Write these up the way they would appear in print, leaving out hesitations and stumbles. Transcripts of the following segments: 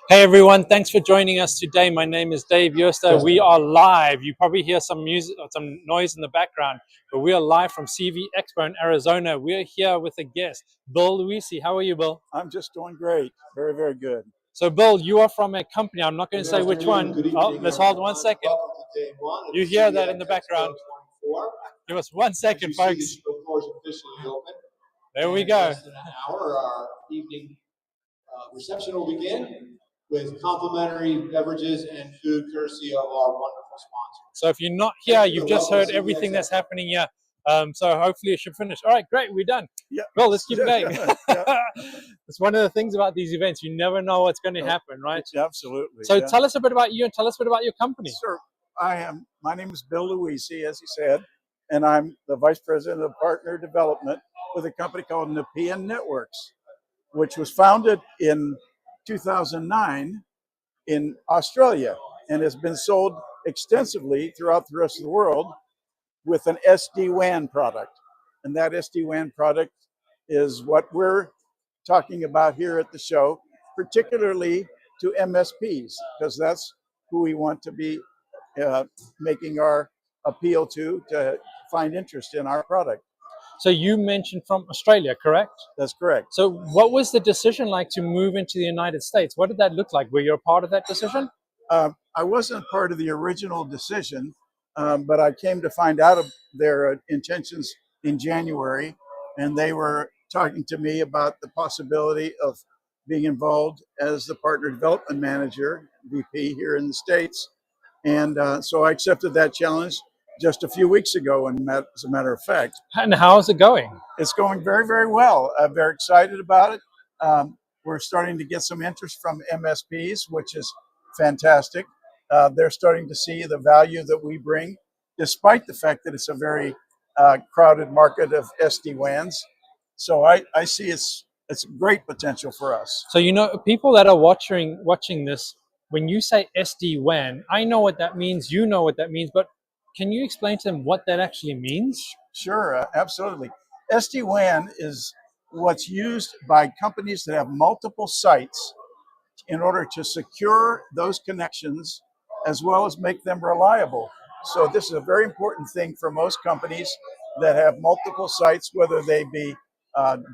Hey everyone, thanks for joining us today. My name is Dave Yoster. We are live. You probably hear some music or some noise in the background, but we are live from CVxEXPO in Arizona. We're here with a guest, Bill Luisi. How are you, Bill? I'm just doing great. Very, very good. So, Bill, you are from a company. I'm not going to say which one. Oh, let's hold 1 second. You hear that in the background. Give us 1 second, folks. There we go. In an hour, our evening reception will begin with complimentary beverages and food courtesy of our wonderful sponsors. So if you're not here, you've just heard everything that's happening here. So hopefully it should finish. All right, great, we're done. Yeah. Well, let's keep going. Yeah. It's one of the things about these events. You never know what's going to happen, right? Absolutely. So tell us a bit about you and tell us a bit about your company. Sure. My name is Bill Luisi, as he said, and I'm the Vice President of Partner Development with a company called Nepean Networks, which was founded in 2009 in Australia and has been sold extensively throughout the rest of the world with an SD-WAN product. And that SD-WAN product is what we're talking about here at the show, particularly to MSPs, because that's who we want to be making our appeal to find interest in our product. So you mentioned from Australia, correct? That's correct. So what was the decision like to move into the United States? What did that look like? Were you a part of that decision? I wasn't part of the original decision, but I came to find out of their intentions in January, and they were talking to me about the possibility of being involved as the Partner Development Manager, VP, here in the States. And so I accepted that challenge just a few weeks ago, and as a matter of fact. And how is it going? It's going very, very well. I'm very excited about it. We're starting to get some interest from MSPs, which is fantastic. They're starting to see the value that we bring, despite the fact that it's a very crowded market of SD-WANs. So I see it's great potential for us. So, you know, people that are watching this, when you say SD-WAN, I know what that means, you know what that means, but can you explain to them what that actually means? Sure, absolutely. SD-WAN is what's used by companies that have multiple sites in order to secure those connections as well as make them reliable. So this is a very important thing for most companies that have multiple sites, whether they be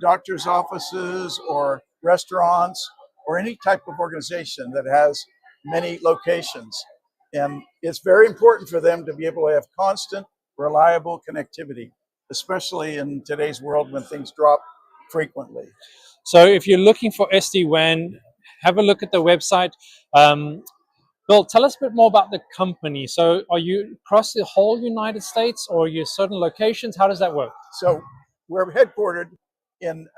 doctor's offices or restaurants or any type of organization that has many locations. And it's very important for them to be able to have constant, reliable connectivity, especially in today's world when things drop frequently. So if you're looking for SD-WAN, have a look at the website. Bill, tell us a bit more about the company. So are you across the whole United States or are you certain locations? How does that work? So we're headquartered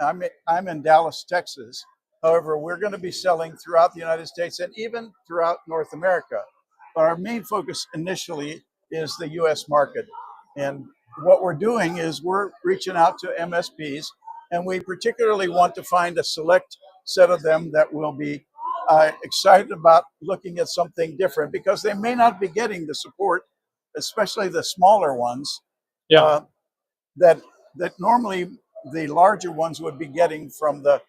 I'm in Dallas, Texas. However, we're going to be selling throughout the United States and even throughout North America. But our main focus initially is the US market. And what we're doing is we're reaching out to MSPs, and we particularly want to find a select set of them that will be excited about looking at something different, because they may not be getting the support, especially the smaller ones, that normally the larger ones would be getting from the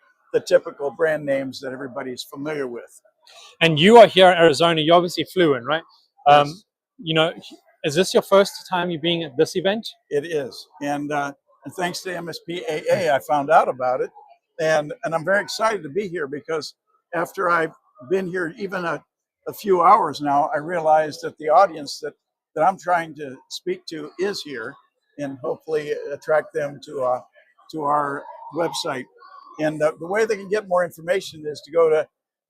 typical brand names that everybody's familiar with. And you are here in Arizona. You obviously flew in, right? Yes. You know, is this your first time you being at this event? It is, and thanks to MSPAA, I found out about it, and I'm very excited to be here, because after I've been here even a few hours now, I realized that the audience that I'm trying to speak to is here, and hopefully attract them to our website. And the way they can get more information is to go to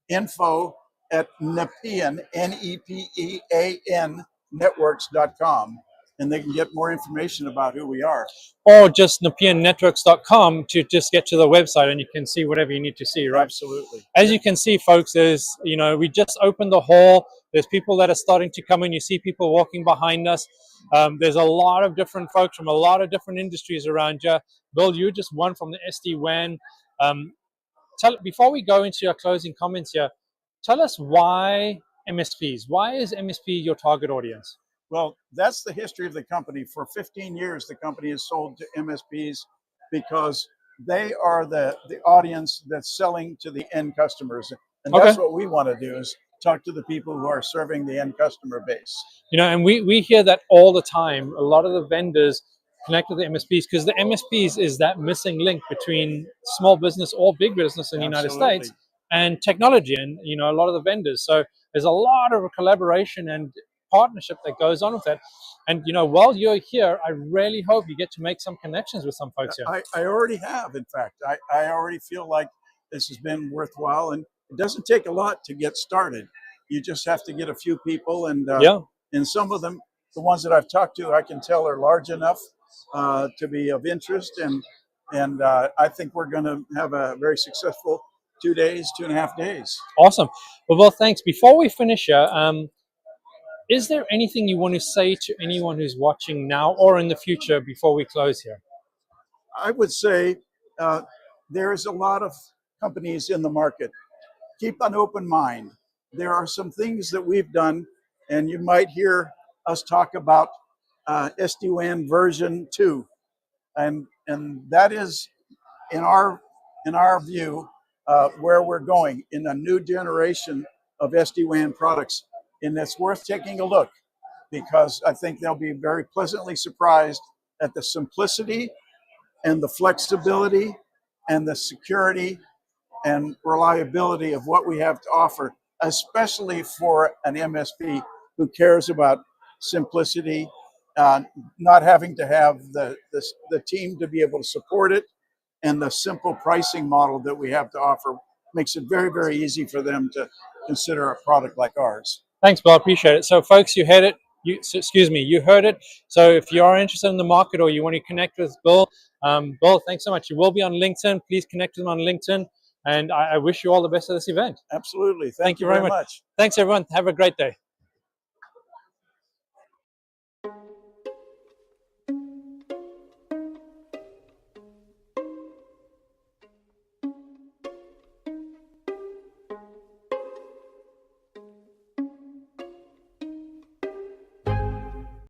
info@Nepean, NEPEAN networks.com, and they can get more information about who we are. Or just nepeannetworks.com to just get to the website and you can see whatever you need to see, right? Absolutely. As you can see, folks, there's, you know, we just opened the hall. There's people that are starting to come in. You see people walking behind us. There's a lot of different folks from a lot of different industries around you. Bill, you just one from the SD-WAN. Before we go into your closing comments here, tell us why MSPs. Why is MSP your target audience? Well, that's the history of the company. For 15 years, the company has sold to MSPs because they are the audience that's selling to the end customers. And Okay. that's what we want to do, is talk to the people who are serving the end customer base. You know, and we hear that all the time. A lot of the vendors connect with the MSPs because the MSPs is that missing link between small business or big business in the United States and technology, and you know, a lot of the vendors. So there's a lot of collaboration and partnership that goes on with that. And you know, while you're here, I really hope you get to make some connections with some folks here. I already have, in fact. I already feel like this has been worthwhile, and it doesn't take a lot to get started. You just have to get a few people, and Yeah. and some of them, the ones that I've talked to, I can tell are large enough to be of interest, and I think we're going to have a very successful 2 days, 2.5 days. Awesome. Well, thanks. Before we finish here, is there anything you want to say to anyone who's watching now or in the future before we close here? I would say there is a lot of companies in the market. Keep an open mind. There are some things that we've done, and you might hear us talk about SD-WAN version 2, and that is, in our view, where we're going in a new generation of SD-WAN products, and it's worth taking a look, because I think they'll be very pleasantly surprised at the simplicity and the flexibility and the security and reliability of what we have to offer, especially for an MSP who cares about simplicity, not having to have the team to be able to support it, and the simple pricing model that we have to offer makes it very, very easy for them to consider a product like ours. Thanks, Bill. I appreciate it. So, folks, you heard it. You heard it. So, if you are interested in the market or you want to connect with Bill, Bill, thanks so much. You will be on LinkedIn. Please connect with him on LinkedIn. And I wish you all the best at this event. Absolutely. Thank you very much. Thanks, everyone. Have a great day.